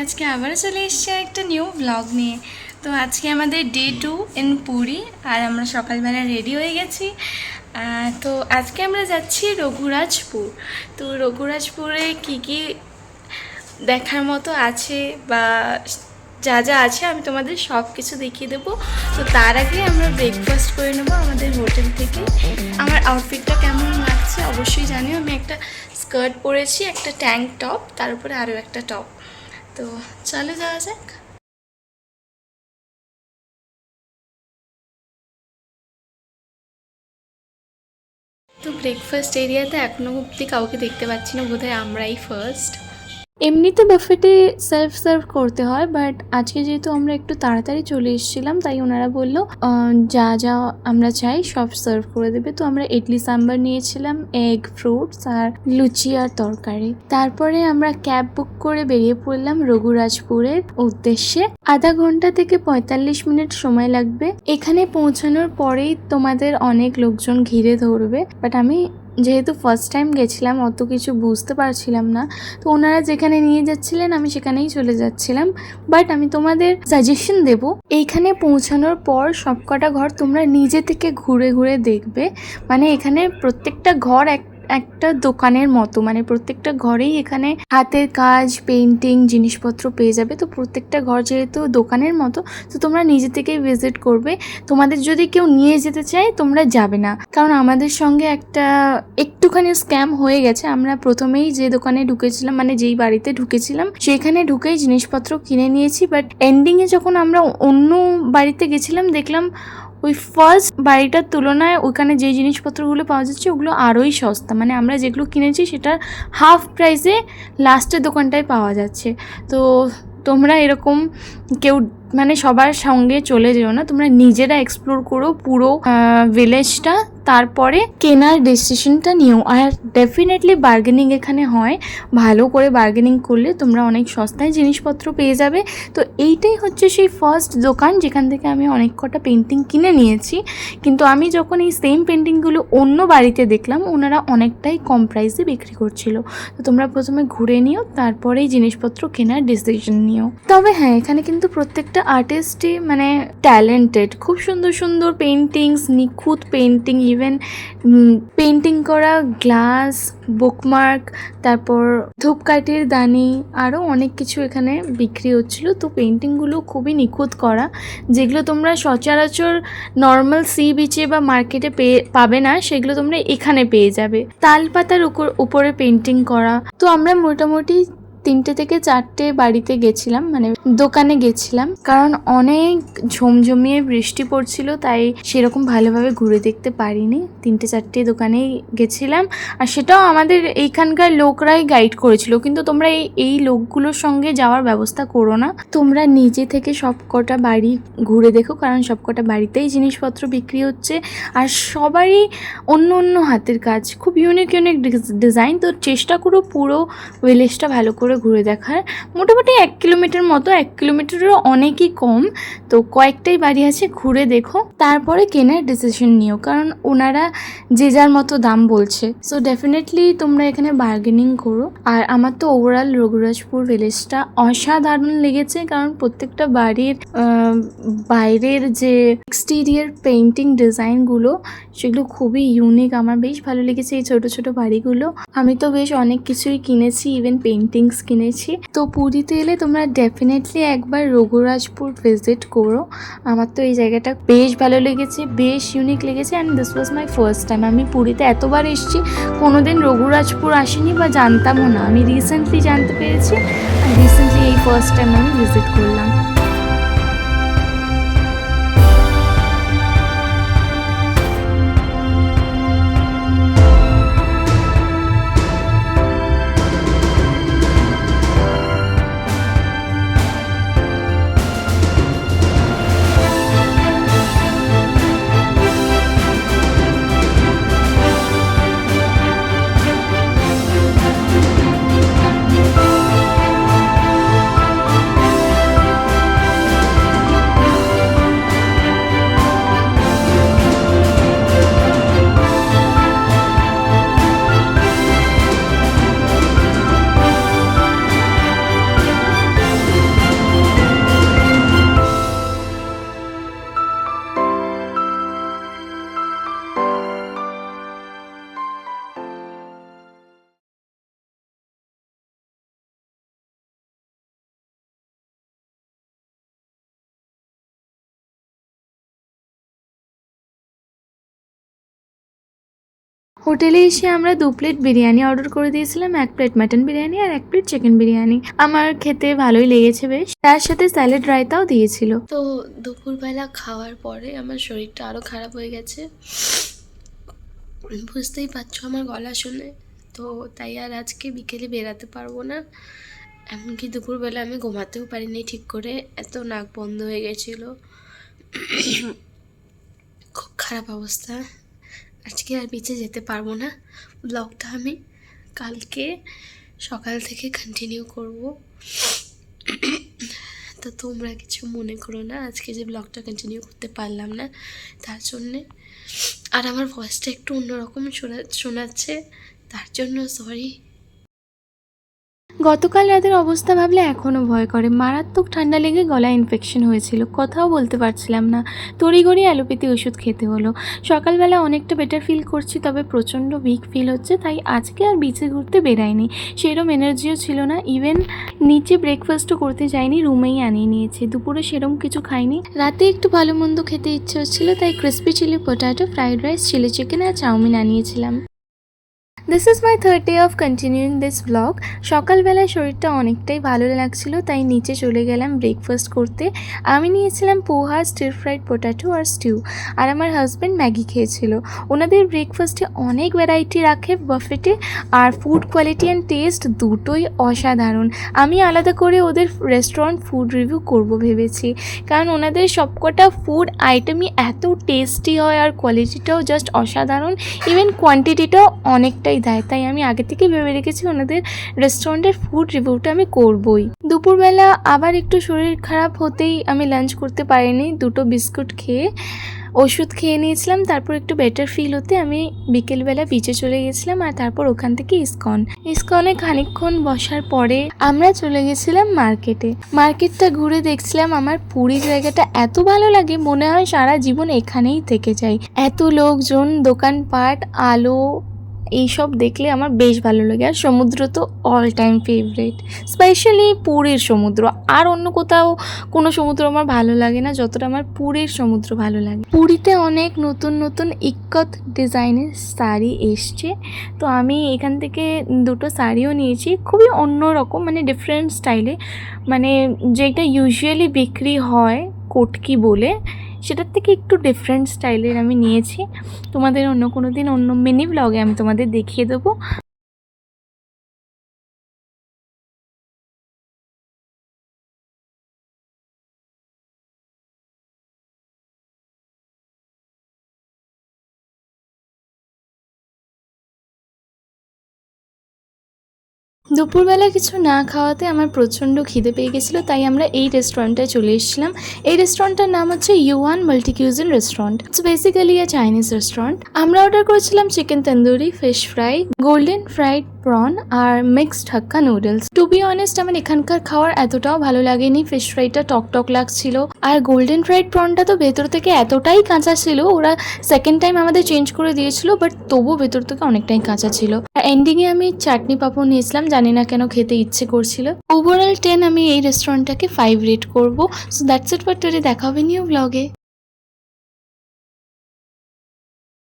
আজকে আবার চলে এসেছি একটা নিউ ব্লগ নিয়ে। তো আজকে আমাদের ডে 2 ইন পুরী, আর আমরা সকালবেলা রেডি হয়ে গেছি। তো আজকে আমরা যাচ্ছি রঘুরাজপুর। তো রঘুরাজপুরে কি কি দেখার মতো আছে বা যা যা আছে আমি তোমাদের সব কিছু দেখিয়ে দেবো। তো তার আগে আমরা ব্রেকফাস্ট করে নেবো আমাদের হোটেল থেকে। আমার আউটফিটটা কেমন লাগছে অবশ্যই জানিও। আমি একটা স্কার্ট পরেছি, একটা ট্যাঙ্ক টপ, তার উপরে আরও একটা টপ। তো চলে যাওয়া যাক। তো ব্রেকফাস্ট এরিয়াতে এখনও অবধি কাউকে দেখতে পাচ্ছি না, বোধহয় আমরাই ফার্স্ট। এমনিতে বাফেটে সেলফ সার্ভ করতে হয়, বাট আজকে যেহেতু আমরা একটু তাড়াতাড়ি চলে এসেছিলাম তাই ওনারা বললো যা যা আমরা চাই সব সার্ভ করে দেবে। তো আমরা ইডলি সাম্বার নিয়েছিলাম, এগ, ফ্রুটস আর লুচি আর তরকারি। তারপরে আমরা ক্যাব বুক করে বেরিয়ে পড়লাম রঘুরাজপুরের উদ্দেশ্যে। আধা ঘন্টা থেকে 45 মিনিট সময় লাগবে। এখানে পৌঁছানোর পরেই তোমাদের অনেক লোকজন ঘিরে ধরবে, বাট আমি যেহেতু ফার্স্ট টাইম গেছিলাম অত কিছু বুঝতে পারছিলাম না, তো ওনারা যেখানে নিয়ে যাচ্ছিলেন আমি সেখানেই চলে যাচ্ছিলাম। বাট আমি তোমাদের সাজেশন দেব, এইখানে পৌঁছানোর পর সবকটা ঘর তোমরা নিজে থেকে ঘুরে ঘুরে দেখবে। মানে এখানে প্রত্যেকটা ঘর একটা দোকানের মতো, মানে প্রত্যেকটা ঘরেই এখানে হাতের কাজ, পেন্টিং, জিনিসপত্র পেয়ে যাবে। তো প্রত্যেকটা ঘর যেহেতু দোকানের মতো, তো তোমরা নিজে থেকেই ভিজিট করবে। তোমাদের যদি কেউ নিয়ে যেতে চায় তোমরা যাবে না, কারণ আমাদের সঙ্গে একটুখানি স্ক্যাম হয়ে গেছে। আমরা প্রথমেই যে দোকানে ঢুকেছিলাম, মানে যেই বাড়িতে ঢুকেছিলাম সেখানে ঢুকেই জিনিসপত্র কিনে নিয়েছি, বাট এন্ডিংয়ে যখন আমরা অন্য বাড়িতে গেছিলাম দেখলাম ওই ফার্স্ট বাড়িটার তুলনায় ওখানে যে জিনিসপত্রগুলো পাওয়া যাচ্ছে ওগুলো আরোই সস্তা। মানে আমরা যেগুলো কিনেছি সেটার হাফ প্রাইসে লাস্টের দোকানটায় পাওয়া যাচ্ছে। তো তোমরা এরকম কেউ মানে সবার সঙ্গে চলে যেও না, তোমরা নিজেরা এক্সপ্লোর করো পুরো ভিলেজটা, তারপরে কেনার ডিসিশনটা নিও। আর ডেফিনেটলি বার্গেনিং এখানে হয়, ভালো করে বার্গেনিং করলে তোমরা অনেক সস্তায় জিনিসপত্র পেয়ে যাবে। তো এইটাই হচ্ছে সেই ফার্স্ট দোকান যেখান থেকে আমি অনেক কটা পেন্টিং কিনে নিয়েছি। কিন্তু আমি যখন এই সেম পেন্টিংগুলো অন্য বাড়িতে দেখলাম ওনারা অনেকটাই কম প্রাইসে বিক্রি করছিল। তো তোমরা প্রথমে ঘুরে নিও, তারপরেই জিনিসপত্র কেনার ডিসিশন নিও। তবে হ্যাঁ, এখানে কিন্তু প্রত্যেকটা আর্টিস্টই মানে ট্যালেন্টেড, খুব সুন্দর সুন্দর পেন্টিংস, নিখুঁত পেন্টিং, ইভেন পেন্টিং করা গ্লাস, বুকমার্ক, তারপর ধূপকাঠির দানি, আরও অনেক কিছু এখানে বিক্রি হচ্ছিল। তো পেন্টিংগুলো খুবই নিখুঁত করা, যেগুলো তোমরা সচরাচর নর্মাল সি বিচে বা মার্কেটে পাবে না, সেগুলো তোমরা এখানে পেয়ে যাবে। তাল পাতার উপরে পেন্টিং করা। তো আমরা মোটামুটি 3টে থেকে 4টে বাড়িতে গেছিলাম, মানে দোকানে গেছিলাম, কারণ অনেক ঝমঝমিয়ে বৃষ্টি পড়ছিল, তাই সেরকম ভালোভাবে ঘুরে দেখতে পারিনি। 3টে-4টে দোকানেই গেছিলাম, আর সেটাও আমাদের এইখানকার লোকরাই গাইড করেছিল। কিন্তু তোমরা এই লোকগুলোর সঙ্গে যাওয়ার ব্যবস্থা করো না, তোমরা নিজে থেকে সব কটা বাড়ি ঘুরে দেখো, কারণ সব কটা বাড়িতেই জিনিসপত্র বিক্রি হচ্ছে, আর সবারই অন্য অন্য হাতের কাজ, খুব ইউনিক ইউনিক ডিজাইন। তো চেষ্টা করো পুরো ভিলেজটা ভালো করে ঘুরে দেখার। মোটামুটি 1 কিলোমিটার মতো, 1 কিলোমিটারেরও অনেকই কম। তো কয়েকটাই বাড়ি আছে, ঘুরে দেখো, তারপরে কেনার ডিসিশন নিও, কারণ ওনারা যে যার মতো দাম বলছে। সো ডেফিনেটলি তোমরা এখানে বার্গেনিং করো। আর আমার তো ওভারঅল রঘুরাজপুর ভিলেজটা অসাধারণ লেগেছে, কারণ প্রত্যেকটা বাড়ির বাইরের যে এক্সটিরিয়ার পেন্টিং ডিজাইনগুলো সেগুলো খুবই ইউনিক, আমার বেশ ভালো লেগেছে এই ছোট ছোট বাড়িগুলো। আমি তো বেশ অনেক কিছুই কিনেছি, ইভেন পেন্টিংস কিনেছি। তো পুরীতে এলে তোমরা ডেফিনেটলি একবার রঘুরাজপুর ভিজিট করো। আমার তো এই জায়গাটা বেশ ভালো লেগেছে, বেশ ইউনিক লেগেছে, and this was my first time. আমি পুরীতে এতবার এসেছি, কোনোদিন রঘুরাজপুর আসিনি বা জানতামও না। আমি রিসেন্টলি জানতে পেরেছি, আর রিসেন্টলি এই ফার্স্ট টাইম আমি ভিজিট করলাম। হোটেলে এসে আমরা 2 প্লেট বিরিয়ানি অর্ডার করে দিয়েছিলাম, 1 প্লেট মাটন বিরিয়ানি আর 1 প্লেট চিকেন বিরিয়ানি। আমার খেতে ভালোই লেগেছে বেশ, তার সাথে স্যালাড রায়তাও দিয়েছিল। তো দুপুরবেলা খাওয়ার পরে আমার শরীরটা আরও খারাপ হয়ে গেছে, বুঝতেই পারছো আমার গলা শুনে। তো তাই আর আজকে বিকেলে বেরাতে পারবো না, এমনকি দুপুরবেলা আমি ঘুমাতেও পারিনি ঠিক করে, এত নাক বন্ধ হয়ে গেছিলো, খুব খারাপ অবস্থা। আজকে আর বিচে যেতে পারবো না, ব্লগটা আমি কালকে সকাল থেকে কন্টিনিউ করব। তো তোমরা কিছু মনে করো না আজকে যে ব্লগটা কন্টিনিউ করতে পারলাম না তার জন্যে। আর আমার ভয়েসটা একটু অন্যরকম শোনাচ্ছে, তার জন্য সরি। গতকাল রাতের অবস্থা ভাবলে এখনও ভয় করে, মারাত্মক ঠান্ডা লেগে গলা ইনফেকশন হয়েছিল, কথাও বলতে পারছিলাম না, তড়িঘড়ি অ্যালোপ্যাথি ওষুধ খেতে হলো। সকালবেলা অনেকটা বেটার ফিল করছি, তবে প্রচণ্ড উইক ফিল হচ্ছে, তাই আজকে আর বিচে ঘুরতে বেরাইনি, সেরম এনার্জিও ছিল না, ইভেন নিচে ব্রেকফাস্টও করতে যাইনি, রুমেই আনিয়ে নিয়েছি। দুপুরে সেরম কিছু খাইনি, রাতে একটু ভালো মন্দ খেতে ইচ্ছে হচ্ছিল, তাই crispy chilli potato, fried rice, chilli chicken আর চাউমিন আনিয়েছিলাম। This is my third day of continuing this blog. সকালবেলায় শরীরটা অনেকটাই ভালো লাগছিল, তাই নিচে চলে গেলাম ব্রেকফাস্ট করতে। আমি নিয়েছিলাম পোহা, স্টির ফ্রাইড পটাটো আর স্টিউ, আর আমার হাজব্যান্ড ম্যাগি খেয়েছিল। ওনাদের ব্রেকফাস্টে অনেক ভ্যারাইটি রাখে বাফেটে, আর ফুড কোয়ালিটি অ্যান্ড টেস্ট দুটোই অসাধারণ। আমি আলাদা করে ওদের রেস্টুরেন্ট ফুড রিভিউ করব ভেবেছি, কারণ ওনাদের সবকটা ফুড আইটেমই এত টেস্টি হয় আর কোয়ালিটিটাও জাস্ট অসাধারণ, ইভেন কোয়ান্টিটিটাও অনেকটাই দেয়, তাই আমি আগে থেকে ভেবে রেখেছি ওনাদের রেস্টুরেন্টের ফুড রিভিউটা আমি করবই। দুপুরবেলা আবার একটু শরীর খারাপ হতেই আমি লাঞ্চ করতে পারিনি, 2টো বিস্কুট খেয়ে ওষুধ খেয়ে নিয়েছিলাম, তারপর একটু বেটার ফিল হতে আমি বিকেলবেলা বিচে চলে গেছিলাম, আর তারপর ওখান থেকে ইসকনে খানিকক্ষণ বসার পরে আমরা চলে গেছিলাম মার্কেটটা ঘুরে দেখছিলাম। আমার পুরী জায়গাটা এত ভালো লাগে, মনে হয় সারা জীবন এখানেই থেকে যাই, এত লোকজন, দোকানপাট, আলো, এইসব দেখলে আমার বেশ ভালো লাগে। আর সমুদ্র তো অল টাইম ফেভারিট, স্পেশালি পুরীর সমুদ্র। আর অন্য কোথাও কোনো সমুদ্র আমার ভালো লাগে না যতটা আমার পুরীর সমুদ্র ভালো লাগে। পুরীতে অনেক নতুন নতুন ইক্কত ডিজাইনের শাড়ি এসছে, তো আমি এখান থেকে 2টো শাড়িও নিয়েছি, খুবই অন্যরকম, মানে ডিফারেন্ট স্টাইলে, মানে যেটা ইউজুয়ালি বিক্রি হয় কোটকি বলে, সেটার থেকে একটু ডিফারেন্ট স্টাইলের আমি নিয়েছি। তোমাদের অন্য কোনো দিন অন্য মিনি ব্লগে আমি তোমাদের দেখিয়ে দেবো। দুপুরবেলা কিছু না খাওয়াতে আমার প্রচণ্ড খিদে পেয়ে গেছিলো, তাই আমরা এই রেস্টুরেন্টটায় চলে এসেছিলাম। এই রেস্টুরেন্টটার নাম হচ্ছে Yuan multi cuisine restaurant, it's basically a Chinese restaurant. আমরা অর্ডার করেছিলাম chicken tandoori, fish fry, golden fried prawn আর mixed Hakka noodles. To be honest আমার এখানকার খাওয়ার এতটাও ভালো লাগেনি, ফিশ ফ্রাইটা টক লাগছিল, আর গোল্ডেন ফ্রাইড প্রনটা তো ভেতর থেকে এতটাই কাঁচা ছিল, ওরা সেকেন্ড টাইম আমাদের চেঞ্জ করে দিয়েছিল, বাট তবুও ভেতর থেকে অনেকটাই কাঁচা ছিল। আর এন্ডিংয়ে আমি চাটনি পাঁপড় নিয়েছিলাম, জানি না কেন খেতে ইচ্ছে করছিল। ওভারঅল 10 আমি এই রেস্টুরেন্টটাকে 5 রেট করবো। So that's it for today, দেখা হবে নিউ ব্লগে।